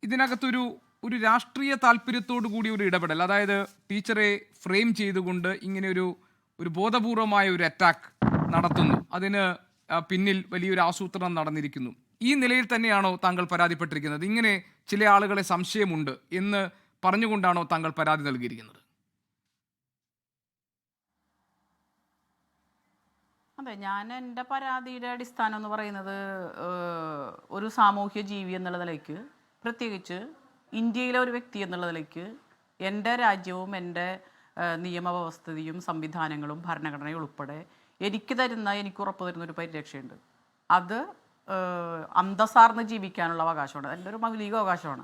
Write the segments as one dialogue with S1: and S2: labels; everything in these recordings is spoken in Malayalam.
S1: ഇതിനകത്തൊരു ഒരു രാഷ്ട്രീയ താല്പര്യത്തോടു കൂടി ഒരു ഇടപെടൽ, അതായത് ടീച്ചറെ ഫ്രെയിം ചെയ്തുകൊണ്ട് ഇങ്ങനെ ഒരു ബോധപൂർവമായ ഒരു അറ്റാക്ക് നടത്തുന്നു, അതിന് പിന്നിൽ വലിയൊരു ആസൂത്രണം നടന്നിരിക്കുന്നു. ഈ നിലയിൽ തന്നെയാണോ താങ്കൾ പരാതിപ്പെട്ടിരിക്കുന്നത്? ഇങ്ങനെ ചില ആളുകളെ സംശയമുണ്ട് എന്ന് പറഞ്ഞുകൊണ്ടാണോ താങ്കൾ പരാതി നൽകിയിരിക്കുന്നത്?
S2: അതെ, ഞാൻ എൻ്റെ പരാതിയുടെ അടിസ്ഥാനം എന്ന് പറയുന്നത് ഒരു സാമൂഹ്യ ജീവി എന്നുള്ള നിലയ്ക്ക്, പ്രത്യേകിച്ച് ഇന്ത്യയിലെ ഒരു വ്യക്തി എന്നുള്ള നിലയ്ക്ക് എൻ്റെ രാജ്യവും എൻ്റെ നിയമവ്യവസ്ഥയും സംവിധാനങ്ങളും ഭരണഘടനയും ഉൾപ്പെടെ എനിക്ക് ഉറപ്പ് തരുന്ന ഒരു പരിരക്ഷയുണ്ട്. അത് അന്തസ്സാർന്ന് ജീവിക്കാനുള്ള അവകാശമാണ്. എൻ്റെ ഒരു മൗലിക അവകാശമാണ്.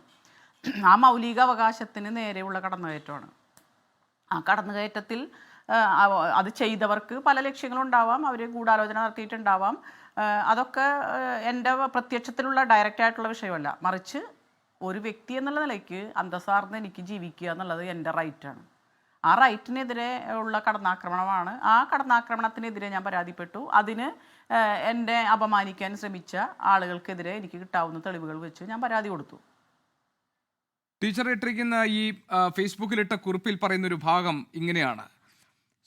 S2: ആ മൗലിക അവകാശത്തിന് നേരെയുള്ള കടന്നുകയറ്റമാണ്. ആ കടന്നുകയറ്റത്തിൽ അത് ചെയ്തവർക്ക് പല ലക്ഷ്യങ്ങളുണ്ടാവാം, അവർ ഗൂഢാലോചന നടത്തിയിട്ടുണ്ടാവാം. അതൊക്കെ എൻ്റെ പ്രത്യക്ഷത്തിലുള്ള ഡയറക്റ്റായിട്ടുള്ള വിഷയമല്ല, മറിച്ച് ഒരു വ്യക്തി എന്നുള്ള നിലയ്ക്ക് അന്തസ്സാർന്ന് എനിക്ക് ജീവിക്കുക എന്നുള്ളത് എൻ്റെ റൈറ്റാണ്. ആ റൈറ്റിനെതിരെ ഉള്ള കടന്നാക്രമണമാണ്. ആ കടന്നാക്രമണത്തിനെതിരെ ഞാൻ പരാതിപ്പെട്ടു. അതിന് എന്നെ അപമാനിക്കാൻ ശ്രമിച്ച ആളുകൾക്കെതിരെ എനിക്ക് കിട്ടാവുന്ന തെളിവുകൾ വെച്ച് ഞാൻ പരാതി കൊടുത്തു.
S1: ടീച്ചർ ഇട്ടിരിക്കുന്ന ഈ ഫേസ്ബുക്കിലിട്ട കുറിപ്പിൽ പറയുന്നൊരു ഭാഗം ഇങ്ങനെയാണ്: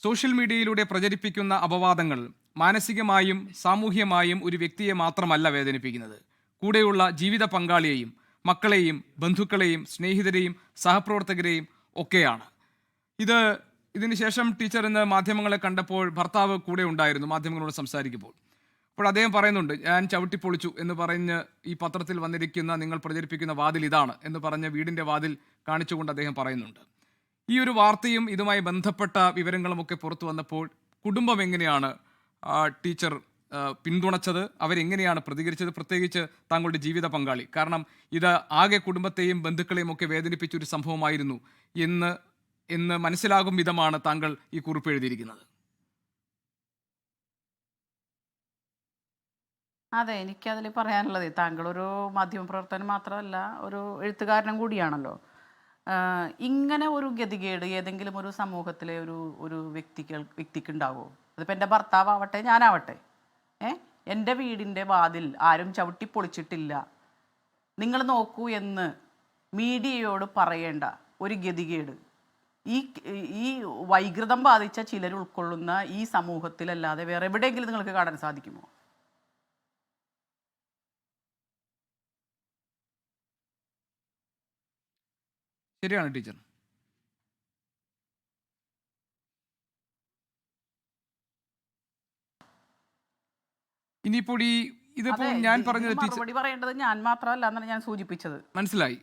S1: സോഷ്യൽ മീഡിയയിലൂടെ പ്രചരിപ്പിക്കുന്ന അപവാദങ്ങൾ മാനസികമായും സാമൂഹ്യമായും ഒരു വ്യക്തിയെ മാത്രമല്ല വേദനിപ്പിക്കുന്നത്, കൂടെയുള്ള ജീവിത പങ്കാളിയെയും മക്കളെയും ബന്ധുക്കളെയും സ്നേഹിതരെയും സഹപ്രവർത്തകരെയും ഒക്കെയാണ്. ഇതിനുശേഷം ടീച്ചർ ഇന്ന് മാധ്യമങ്ങളെ കണ്ടപ്പോൾ ഭർത്താവ് കൂടെ ഉണ്ടായിരുന്നു മാധ്യമങ്ങളോട് സംസാരിക്കുമ്പോൾ. അപ്പോൾ അദ്ദേഹം പറയുന്നുണ്ട്, ഞാൻ ചവിട്ടിപ്പൊളിച്ചു എന്ന് പറഞ്ഞ് ഈ പത്രത്തിൽ വന്നിരിക്കുന്ന നിങ്ങൾ പ്രചരിപ്പിക്കുന്ന വാതിൽ ഇതാണ് എന്ന് പറഞ്ഞ് വീടിൻ്റെ വാതിൽ കാണിച്ചുകൊണ്ട് അദ്ദേഹം പറയുന്നുണ്ട്. ഈ ഒരു വാർത്തയും ഇതുമായി ബന്ധപ്പെട്ട വിവരങ്ങളുമൊക്കെ പുറത്തു വന്നപ്പോൾ കുടുംബം എങ്ങനെയാണ് ടീച്ചർ പിന്തുണച്ചത്? അവരെങ്ങനെയാണ് പ്രതികരിച്ചത്? പ്രത്യേകിച്ച് താങ്കളുടെ ജീവിത പങ്കാളി, കാരണം ഇത് ആകെ കുടുംബത്തെയും ബന്ധുക്കളെയും ഒക്കെ വേദനിപ്പിച്ചൊരു സംഭവമായിരുന്നു എന്ന് മനസ്സിലാകും വിധമാണ് താങ്കൾ ഈ കുറിപ്പ് എഴുതിയിരിക്കുന്നത്.
S2: അതെ, എനിക്കതിൽ പറയാനുള്ളത്, താങ്കളൊരു മാധ്യമപ്രവർത്തകൻ മാത്രമല്ല, ഒരു എഴുത്തുകാരനും കൂടിയാണല്ലോ. ഇങ്ങനെ ഒരു ഗതികേട് ഏതെങ്കിലും ഒരു സമൂഹത്തിലെ ഒരു വ്യക്തിക്ക് ഉണ്ടാവുമോ? അതിപ്പോൾ എൻ്റെ ഭർത്താവട്ടെ ഞാനാവട്ടെ, എൻ്റെ വീടിൻ്റെ വാതിൽ ആരും ചവിട്ടിപ്പൊളിച്ചിട്ടില്ല, നിങ്ങൾ നോക്കൂ എന്ന് മീഡിയയോട് പറയേണ്ട ഒരു ഗതികേട് ഈ വൈകൃതം ബാധിച്ച ചിലർ ഉൾക്കൊള്ളുന്ന ഈ സമൂഹത്തിലല്ലാതെ വേറെ എവിടെയെങ്കിലും നിങ്ങൾക്ക് കാണാൻ സാധിക്കുമോ?
S1: ശരിയാണ് ടീച്ചർ. ഇനിയിപ്പോൾ ഇതിപ്പോൾ ഞാൻ പറഞ്ഞത്
S2: മറുപടി പറയേണ്ടത് ഞാൻ മാത്രമല്ല എന്നാണ് ഞാൻ സൂചിപ്പിച്ചത്.
S1: മനസ്സിലായി,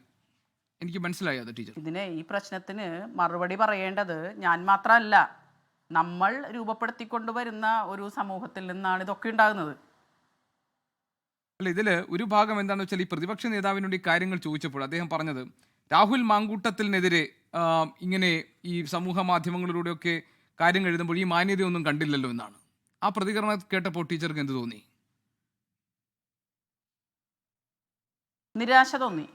S1: എനിക്ക് മനസ്സിലായി അത് ടീച്ചർ.
S2: ഈ പ്രശ്നത്തിന് മറുപടി പറയേണ്ടത് ഞാൻ മാത്രമല്ല, നമ്മൾ രൂപപ്പെടുത്തിക്കൊണ്ടുവരുന്ന ഒരു സമൂഹത്തിൽ നിന്നാണ് ഇതൊക്കെ ഉണ്ടാകുന്നത്.
S1: അല്ല, ഇതിൽ ഒരു ഭാഗം എന്താണെന്ന് വെച്ചാൽ, ഈ പ്രതിപക്ഷ നേതാവിനോട് ഈ കാര്യങ്ങൾ ചോദിച്ചപ്പോൾ അദ്ദേഹം പറഞ്ഞത് രാഹുൽ മാങ്കൂട്ടത്തിനെതിരെ ഇങ്ങനെ ഈ സമൂഹ മാധ്യമങ്ങളിലൂടെയൊക്കെ കാര്യങ്ങൾ എഴുതുമ്പോൾ ഈ മാന്യതയൊന്നും കണ്ടില്ലല്ലോ എന്നാണ്. ആ പ്രതികരണം കേട്ടപ്പോൾ ടീച്ചർക്ക് എന്ത് തോന്നി?
S2: നിരാശ തോന്നി.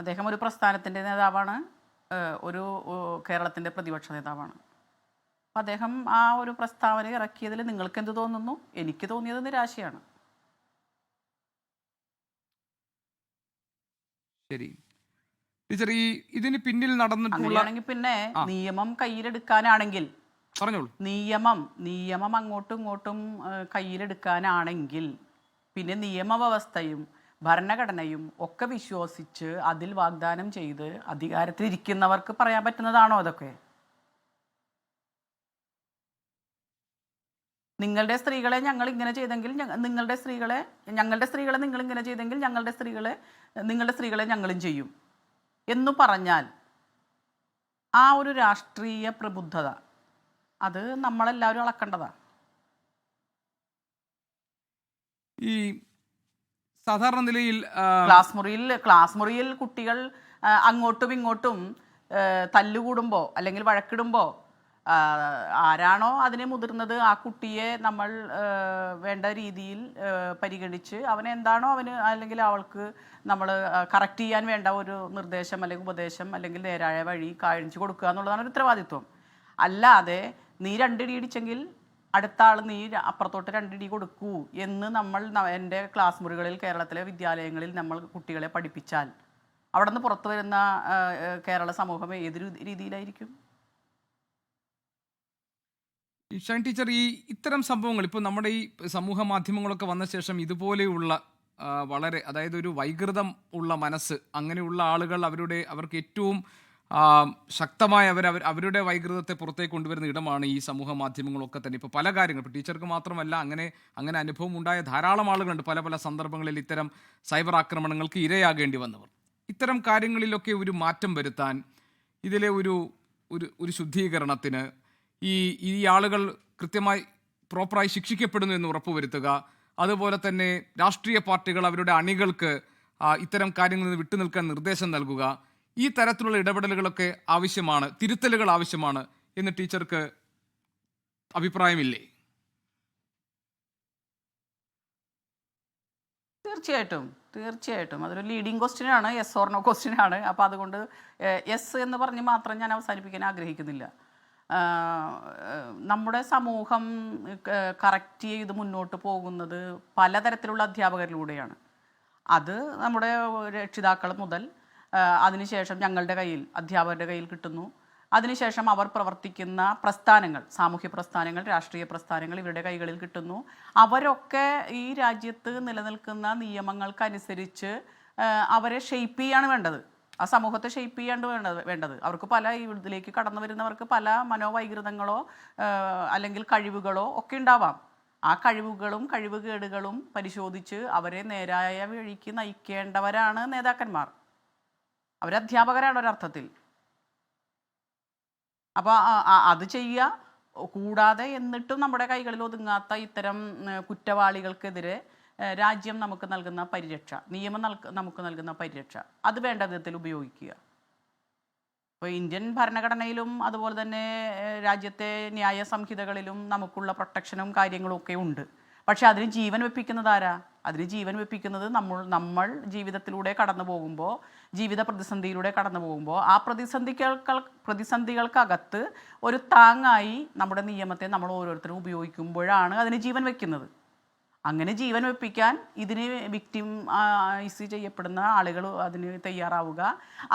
S2: അദ്ദേഹം ഒരു പ്രസ്ഥാനത്തിൻ്റെ നേതാവാണ്, ഒരു കേരളത്തിൻ്റെ പ്രതിപക്ഷ നേതാവാണ്. അപ്പം അദ്ദേഹം ആ ഒരു പ്രസ്താവന ഇറക്കിയതിൽ നിങ്ങൾക്ക് എന്ത് തോന്നുന്നു? എനിക്ക് തോന്നിയത് നിരാശയാണ്.
S1: ശരി ടീച്ചർ, ഇതിന് പിന്നിൽ നടന്നിട്ടുള്ള
S2: പിന്നെ നിയമം കയ്യിലെടുക്കാനാണെങ്കിൽ
S1: പറഞ്ഞോളൂ.
S2: നിയമം അങ്ങോട്ടും ഇങ്ങോട്ടും കയ്യിലെടുക്കാനാണെങ്കിൽ പിന്നെ നിയമവ്യവസ്ഥയും ഭരണഘടനയും ഒക്കെ വിശ്വസിച്ച് അതിൽ വാഗ്ദാനം ചെയ്ത് അധികാരത്തിലിരിക്കുന്നവർക്ക് പറയാൻ പറ്റുന്നതാണോ അതൊക്കെ? നിങ്ങളുടെ സ്ത്രീകളെ ഞങ്ങൾ ഇങ്ങനെ ചെയ്തെങ്കിൽ ഞങ്ങളുടെ സ്ത്രീകളെ നിങ്ങൾ ഇങ്ങനെ ചെയ്തെങ്കിൽ നിങ്ങളുടെ സ്ത്രീകളെ ഞങ്ങളും ചെയ്യും എന്നു പറഞ്ഞാൽ ആ ഒരു രാഷ്ട്രീയ പ്രബുദ്ധത അത് നമ്മളെല്ലാവരും അളക്കേണ്ടതാണ്.
S1: ഈ സാധാരണ നിലയിൽ
S2: ക്ലാസ് മുറിയിൽ കുട്ടികൾ അങ്ങോട്ടും ഇങ്ങോട്ടും തല്ലുകൂടുമ്പോൾ അല്ലെങ്കിൽ വഴക്കിടുമ്പോൾ ആരാണോ അതിനെ മുതിർന്നത് ആ കുട്ടിയെ നമ്മൾ വേണ്ട രീതിയിൽ പരിഗണിച്ച് അവനെന്താണോ അല്ലെങ്കിൽ അവൾക്ക് നമ്മൾ കറക്റ്റ് ചെയ്യാൻ വേണ്ട ഒരു നിർദ്ദേശം അല്ലെങ്കിൽ ഉപദേശം അല്ലെങ്കിൽ നേരായ വഴി കാണിച്ചു കൊടുക്കുക എന്നുള്ളതാണ് ഒരു ഉത്തരവാദിത്വം. അല്ലാതെ നീ രണ്ടിടി ഇടിച്ചെങ്കിൽ അടുത്ത ആൾ നീ അപ്പുറത്തോട്ട് 2 ഇടി കൊടുക്കൂ എന്ന് നമ്മൾ എൻ്റെ ക്ലാസ് മുറികളിൽ കേരളത്തിലെ വിദ്യാലയങ്ങളിൽ നമ്മൾ കുട്ടികളെ പഠിപ്പിച്ചാൽ അവിടെ നിന്ന് പുറത്തു വരുന്ന കേരള സമൂഹം ഏതൊരു രീതിയിലായിരിക്കും?
S1: ഷൈൻ ടീച്ചർ, ഇത്തരം സംഭവങ്ങൾ ഇപ്പോൾ നമ്മുടെ ഈ സമൂഹ മാധ്യമങ്ങളൊക്കെ വന്ന ശേഷം ഇതുപോലെയുള്ള വളരെ, അതായത് ഒരു വൈകൃതം ഉള്ള മനസ്സ്, അങ്ങനെയുള്ള ആളുകൾ അവർക്ക് ഏറ്റവും ശക്തമായ അവരുടെ വൈകൃതത്തെ പുറത്തേക്ക് കൊണ്ടുവരുന്ന ഇടമാണ് ഈ സമൂഹ മാധ്യമങ്ങളൊക്കെ തന്നെ. ഇപ്പോൾ പല കാര്യങ്ങൾ, ഇപ്പോൾ ടീച്ചർക്ക് മാത്രമല്ല, അങ്ങനെ അനുഭവം ഉണ്ടായ ധാരാളം ആളുകളുണ്ട് പല പല സന്ദർഭങ്ങളിൽ ഇത്തരം സൈബർ ആക്രമണങ്ങൾക്ക് ഇരയാകേണ്ടി വന്നവർ. ഇത്തരം കാര്യങ്ങളിലൊക്കെ ഒരു മാറ്റം വരുത്താൻ, ഇതിലെ ഒരു ശുദ്ധീകരണത്തിന് ഈ ആളുകൾ കൃത്യമായി പ്രോപ്പറായി ശിക്ഷിക്കപ്പെടുന്നു എന്ന് ഉറപ്പുവരുത്തുക, അതുപോലെ തന്നെ രാഷ്ട്രീയ പാർട്ടികൾ അവരുടെ അണികൾക്ക് ഇത്തരം കാര്യങ്ങളിൽ നിന്ന് വിട്ടുനിൽക്കാൻ നിർദ്ദേശം നൽകുക, ഈ തരത്തിലുള്ള ഇടപെടലുകളൊക്കെ ആവശ്യമാണ്, തിരുത്തലുകൾ ആവശ്യമാണ് എന്ന് ടീച്ചർക്ക് അഭിപ്രായമില്ലേ?
S2: തീർച്ചയായിട്ടും അതൊരു ലീഡിങ് ക്വസ്റ്റ്യനാണ്, യെസ് ഓർ നോ ക്വസ്റ്റ്യനാണ്. അപ്പോൾ അതുകൊണ്ട് യെസ് എന്ന് പറഞ്ഞ് മാത്രം ഞാൻ അവസാനിപ്പിക്കാൻ ആഗ്രഹിക്കുന്നില്ല. നമ്മുടെ സമൂഹം കറക്റ്റ് ചെയ്ത് മുന്നോട്ട് പോകുന്നത് പലതരത്തിലുള്ള അധ്യാപകരിലൂടെയാണ്. അത് നമ്മുടെ രക്ഷിതാക്കൾ മുതൽ അതിനുശേഷം ഞങ്ങളുടെ കയ്യിൽ, അധ്യാപകരുടെ കയ്യിൽ കിട്ടുന്നു. അതിനുശേഷം അവർ പ്രവർത്തിക്കുന്ന പ്രസ്ഥാനങ്ങൾ, സാമൂഹ്യ പ്രസ്ഥാനങ്ങൾ, രാഷ്ട്രീയ പ്രസ്ഥാനങ്ങൾ ഇവരുടെ കൈകളിൽ കിട്ടുന്നു. അവരൊക്കെ ഈ രാജ്യത്ത് നിലനിൽക്കുന്ന നിയമങ്ങൾക്കനുസരിച്ച് അവരെ ഷെയ്പ്പ് ചെയ്യാണ് വേണ്ടത്, ആ സമൂഹത്തെ ഷെയ്പ്പ് ചെയ്യാണ്ട് വേണ്ടത്. അവർക്ക് പല ഇതിലേക്ക് കടന്നു വരുന്നവർക്ക് പല മനോവൈകൃതങ്ങളോ അല്ലെങ്കിൽ കഴിവുകളോ ഒക്കെ ഉണ്ടാവാം. ആ കഴിവുകളും കഴിവുകേടുകളും പരിശോധിച്ച് അവരെ നേരായ വഴിക്ക് നയിക്കേണ്ടവരാണ് നേതാക്കന്മാർ. അവരധ്യാപകരാണ് ഒരർത്ഥത്തിൽ. അപ്പോൾ അത് ചെയ്യുക. കൂടാതെ എന്നിട്ടും നമ്മുടെ കൈകളിൽ ഒതുങ്ങാത്ത ഇത്തരം കുറ്റവാളികൾക്കെതിരെ രാജ്യം നമുക്ക് നൽകുന്ന പരിരക്ഷ, നിയമം നമുക്ക് നൽകുന്ന പരിരക്ഷ, അത് വേണ്ട വിധത്തിൽ ഉപയോഗിക്കുക. ഇപ്പോൾ ഇന്ത്യൻ ഭരണഘടനയിലും അതുപോലെ തന്നെ രാജ്യത്തെ ന്യായ സംഹിതകളിലും നമുക്കുള്ള പ്രൊട്ടക്ഷനും കാര്യങ്ങളും ഒക്കെ ഉണ്ട്. പക്ഷെ അതിന് ജീവൻ വെപ്പിക്കുന്നത് ആരാ? അതിന് ജീവൻ വെപ്പിക്കുന്നത് നമ്മൾ ജീവിതത്തിലൂടെ കടന്നു പോകുമ്പോൾ, ജീവിത പ്രതിസന്ധിയിലൂടെ കടന്നു പോകുമ്പോൾ ആ പ്രതിസന്ധികൾക്കകത്ത് ഒരു താങ്ങായി നമ്മുടെ നിയമത്തെ നമ്മൾ ഓരോരുത്തരും ഉപയോഗിക്കുമ്പോഴാണ് അതിന് ജീവൻ വെക്കുന്നത്. അങ്ങനെ ജീവൻ വെപ്പിക്കാൻ ഇതിന് വിക്ടിമൈസ് ചെയ്യപ്പെടുന്ന ആളുകൾ അതിന് തയ്യാറാവുക.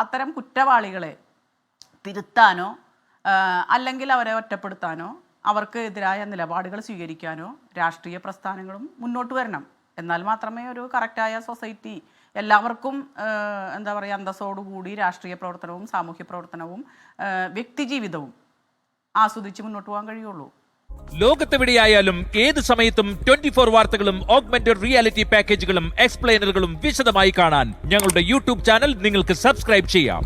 S2: അത്തരം കുറ്റവാളികളെ തിരുത്താനോ അല്ലെങ്കിൽ അവരെ ഒറ്റപ്പെടുത്താനോ അവർക്ക് എതിരായ നിലപാടുകൾ സ്വീകരിക്കാനോ രാഷ്ട്രീയ പ്രസ്ഥാനങ്ങളും മുന്നോട്ട് വരണം. എന്നാൽ മാത്രമേ ഒരു കറക്റ്റായ സൊസൈറ്റി, എല്ലാവർക്കും എന്താ പറയുക, അന്തസ്സോടുകൂടി രാഷ്ട്രീയ പ്രവർത്തനവും സാമൂഹ്യ പ്രവർത്തനവും വ്യക്തിജീവിതവും ആസ്വദിച്ച് മുന്നോട്ട് പോകാൻ കഴിയുള്ളൂ.
S3: ലോകത്തെവിടെയായാലും ഏത് സമയത്തും 24 വാർത്തകളും ഓഗ്മെന്റഡ് റിയാലിറ്റി പാക്കേജുകളും എക്സ്പ്ലെയിനറുകളും വിശദമായി കാണാൻ ഞങ്ങളുടെ യൂട്യൂബ് ചാനൽ നിങ്ങൾക്ക് സബ്സ്ക്രൈബ് ചെയ്യാം.